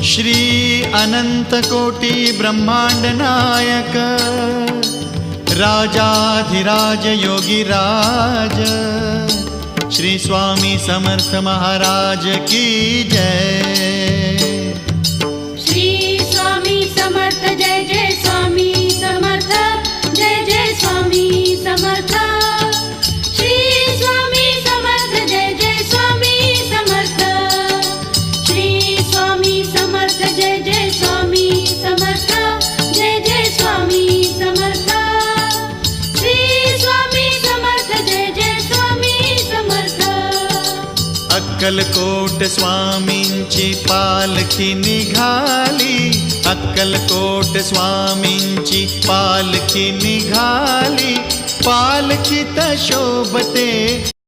श्री अनंत कोटी ब्रह्मांड नायक राजाधिराज योगीराज श्री स्वामी समर्थ महाराज की जय। श्री स्वामी समर्थ जय जय स्वामी समर्थ जय जय स्वामी समर्थ। श्री स्वामी समर्थ जय जय स्वामी समर्थ। श्री स्वामी समर्थ जय जय स्वामी समर्थ जय जय स्वामी समर्थ। श्री स्वामी समर्थ जय जय स्वामी समर्थ। अक्कलकोट स्वामींची पालखी निघाली, अक्कलकोट स्वामींची पालखी निघाली, पालखीत शोभते